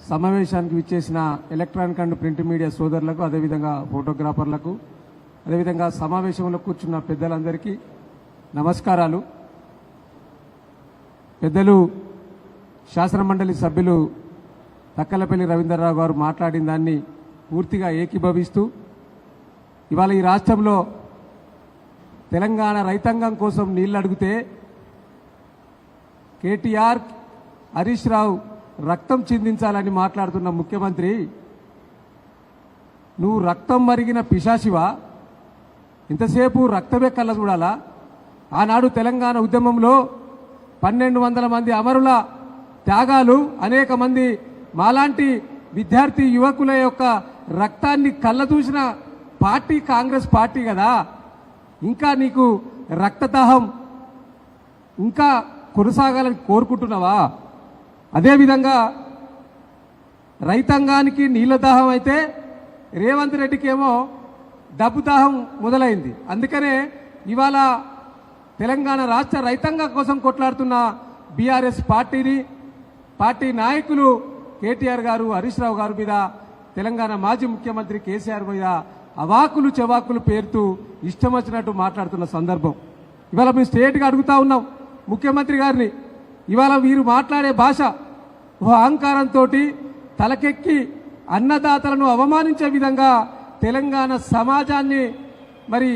సమావేశానికి విచ్చేసిన electronic and print media సోదరులకు, అదేవిధంగా ఫోటోగ్రాఫర్లకు, అదేవిధంగా సమావేశంలో కూర్చున్న పెద్దలందరికీ నమస్కారాలు. పెద్దలు శాసనమండలి సభ్యులు తక్కలపల్లి రవీంద్రరావు గారు మాట్లాడిన దాన్ని పూర్తిగా ఏకీభవిస్తూ, ఇవాళ ఈ రాష్ట్రంలో తెలంగాణ రైతాంగం కోసం నీళ్లు అడిగితే కేటీఆర్, హరీష్ రావు రక్తం చిందించాలని మాట్లాడుతున్న ముఖ్యమంత్రి, నువ్వు రక్తం మరిగిన పిశాచివా? ఇంతసేపు రక్తమే కళ్ళ చూడాలా? ఆనాడు తెలంగాణ ఉద్యమంలో 1200 మంది అమరుల త్యాగాలు, అనేక మంది మాలాంటి విద్యార్థి యువకుల యొక్క రక్తాన్ని కళ్ళ చూసిన పార్టీ కాంగ్రెస్ పార్టీ కదా. ఇంకా నీకు రక్తదాహం ఇంకా కొనసాగాలని కోరుకుంటున్నావా? అదేవిధంగా రైతాంగానికి నీళ్ల దాహం అయితే రేవంత్ రెడ్డికేమో డబ్బు దాహం మొదలైంది. అందుకనే ఇవాళ తెలంగాణ రాష్ట్ర రైతాంగం కోసం కొట్లాడుతున్న బీఆర్ఎస్ పార్టీ నాయకులు కేటీఆర్ గారు, హరీష్ రావు గారి మీద, తెలంగాణ మాజీ ముఖ్యమంత్రి కేసీఆర్ మీద అవాకులు చెవాకులు పేరుతూ ఇష్టం వచ్చినట్టు మాట్లాడుతున్న సందర్భం. ఇవాళ మేము స్ట్రేట్గా అడుగుతా ఉన్నాం ముఖ్యమంత్రి గారిని, ఇవాళ వీరు మాట్లాడే భాష ఓ అహంకారంతో తలకెక్కి అన్నదాతలను అవమానించే విధంగా తెలంగాణ సమాజాన్ని, మరి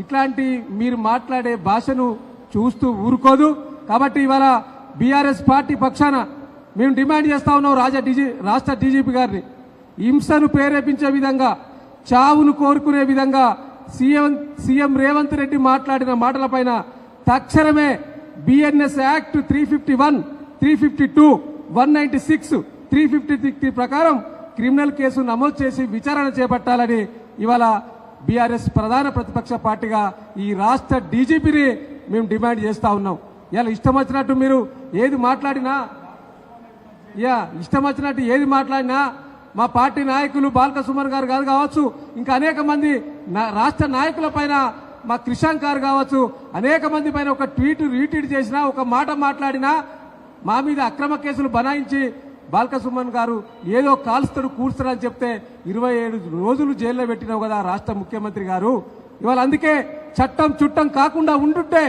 ఇట్లాంటి మీరు మాట్లాడే భాషను చూస్తూ ఊరుకోదు. కాబట్టి ఇవాళ బీఆర్ఎస్ పార్టీ పక్షాన మేము డిమాండ్ చేస్తా ఉన్నాం రాష్ట్ర డీజీపీ గారిని, హింసను ప్రేరేపించే విధంగా, చావును కోరుకునే విధంగా సీఎం రేవంత్ రెడ్డి మాట్లాడిన మాటలపైన తక్షణమే బిఎన్ఎస్ యాక్ట్ 351, 352, 196, 353 ప్రకారం క్రిమినల్ కేసు నమోదు చేసి విచారణ చేపట్టాలని ఇవాళ బీఆర్ఎస్ ప్రధాన ప్రతిపక్ష పార్టీగా ఈ రాష్ట్ర డీజీపీని మేము డిమాండ్ చేస్తా ఉన్నాం. ఇలా ఇష్టం వచ్చినట్టు మీరు ఏది మాట్లాడినా, ఇష్టం వచ్చినట్టు ఏది మాట్లాడినా మా పార్టీ నాయకులు బాల్క సుమన్ గారు కావచ్చు, ఇంకా అనేక మంది రాష్ట్ర నాయకుల పైన, మా క్రిషాంక్ గారు కావచ్చు, అనేక మంది పైన ఒక రీట్వీట్ చేసినా, ఒక మాట మాట్లాడినా మా మీద అక్రమ కేసులు బనాయించి బాల్క సుమన్ గారు ఏదో కాల్స్తాడు కూర్స్తాడు అని చెప్తే 27 రోజులు జైల్లో పెట్టినావు కదా రాష్ట్ర ముఖ్యమంత్రి గారు. ఇవాళ అందుకే చట్టం చుట్టం కాకుండా ఉండుంటే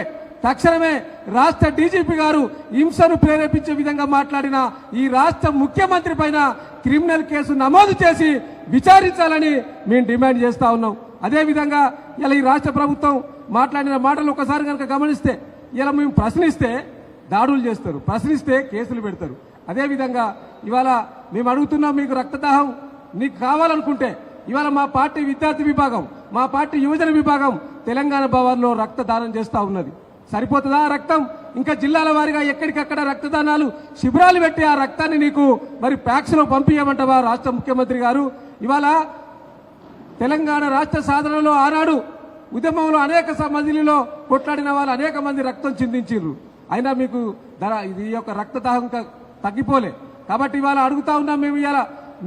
తక్షణమే రాష్ట్ర డీజీపీ గారు హింసను ప్రేరేపించే విధంగా మాట్లాడిన ఈ రాష్ట్ర ముఖ్యమంత్రి పైన క్రిమినల్ కేసు నమోదు చేసి విచారించాలని మేము డిమాండ్ చేస్తా ఉన్నాం. అదేవిధంగా ఇలా ఈ రాష్ట్ర ప్రభుత్వం మాట్లాడిన మాటలు ఒకసారి కనుక గమనిస్తే, ఇలా మేము ప్రశ్నిస్తే దాడులు చేస్తారు, ప్రశ్నిస్తే కేసులు పెడతారు. అదేవిధంగా ఇవాళ మేము అడుగుతున్నాం, మీకు రక్తదాహం నీకు కావాలనుకుంటే ఇవాళ మా పార్టీ విద్యార్థి విభాగం, మా పార్టీ యువజన విభాగం తెలంగాణ భవన్లో రక్తదానం చేస్తూ ఉన్నది. సరిపోతుందా రక్తం? ఇంకా జిల్లాల వారీగా ఎక్కడికక్కడ రక్తదానాలు శిబిరాలు పెట్టి ఆ రక్తాన్ని నీకు మరి ప్యాక్స్లో పంపించమంటావా రాష్ట్ర ముఖ్యమంత్రి గారు? ఇవాళ తెలంగాణ రాష్ట్ర సాధనలో ఆనాడు ఉద్యమంలో అనేక మందిలో కొట్లాడిన వాళ్ళు అనేక మంది రక్తం చిందించారు. అయినా మీకు ఇది యొక్క రక్తదాహం తగ్గిపోలే. కాబట్టి ఇవాళ అడుగుతా ఉన్నాం మేము, ఇవాళ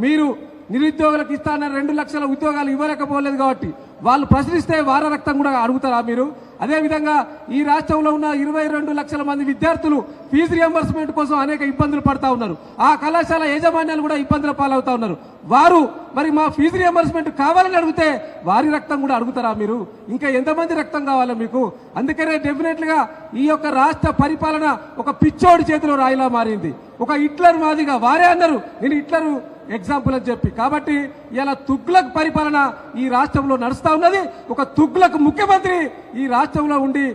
మీరు నిరుద్యోగులకు ఇస్తాన 2 లక్షల ఉద్యోగాలు ఇవ్వలేకపోలేదు కాబట్టి వాళ్ళు ప్రశ్నిస్తే వార రక్తం కూడా అడుగుతారా మీరు? అదేవిధంగా ఈ రాష్ట్రంలో ఉన్న 22 లక్షల మంది విద్యార్థులు ఫీజు రియంబర్స్మెంట్ కోసం అనేక ఇబ్బందులు పడతా ఉన్నారు. ఆ కళాశాల యాజమాన్యాలు కూడా ఇబ్బందుల పాలవుతా ఉన్నారు. వారు మరి మా ఫీజు రియంబర్స్మెంట్ కావాలని అడిగితే వారి రక్తం కూడా అడుగుతారా మీరు? ఇంకా ఎంతమంది రక్తం కావాలా మీకు? అందుకనే డెఫినెట్ గా ఈ యొక్క రాష్ట్ర పరిపాలన ఒక పిచ్చోడి చేతిలో రాయిలా మారింది. ఒక హిట్లర్ మాదిగా వారే అన్నారు, నేను హిట్లర్ ఎగ్జాంపుల్ అని చెప్పి. కాబట్టి ఇలా తుగ్లక్ పరిపాలన ఈ రాష్ట్రంలో నడుస్తా ఉన్నది. ఒక తుగ్లక్ ముఖ్యమంత్రి ఈ రాష్ట్రంలో ఉండి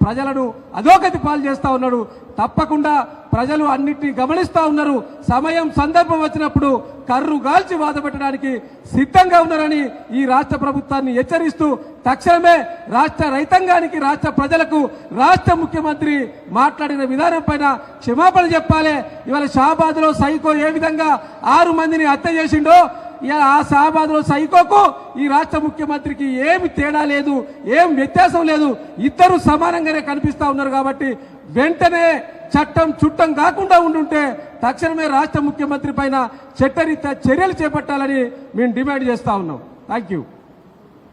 ప్రజలను అధోగతి పాలు చేస్తా ఉన్నాడు. తప్పకుండా ప్రజలు అన్నింటినీ గమనిస్తా ఉన్నారు. సమయం సందర్భం వచ్చినప్పుడు కర్రు గాల్చి వాదపెట్టడానికి సిద్ధంగా ఉన్నారని ఈ రాష్ట్ర ప్రభుత్వాన్ని హెచ్చరిస్తూ తక్షణమే రాష్ట్ర రైతాంగానికి, రాష్ట్ర ప్రజలకు రాష్ట్ర ముఖ్యమంత్రి మాట్లాడిన విధానం పైన క్షమాపణ చెప్పాలి. ఇవాళ షాబాద్ లో సైకో ఏ విధంగా 6 మందిని హత్య చేసిండో, ఆ షాబాద్ లో సైకోకు ఈ రాష్ట్ర ముఖ్యమంత్రికి ఏమి తేడా లేదు, ఏం వ్యత్యాసం లేదు. ఇద్దరు సమానంగానే కనిపిస్తా ఉన్నారు. కాబట్టి వెంటనే చట్టం చుట్టం కాకుండా ఉండుంటే తక్షణమే రాష్ట్ర ముఖ్యమంత్రి పైన చట్టరీత్యా చర్యలు చేపట్టాలని మేము డిమాండ్ చేస్తా ఉన్నాం. Thank you.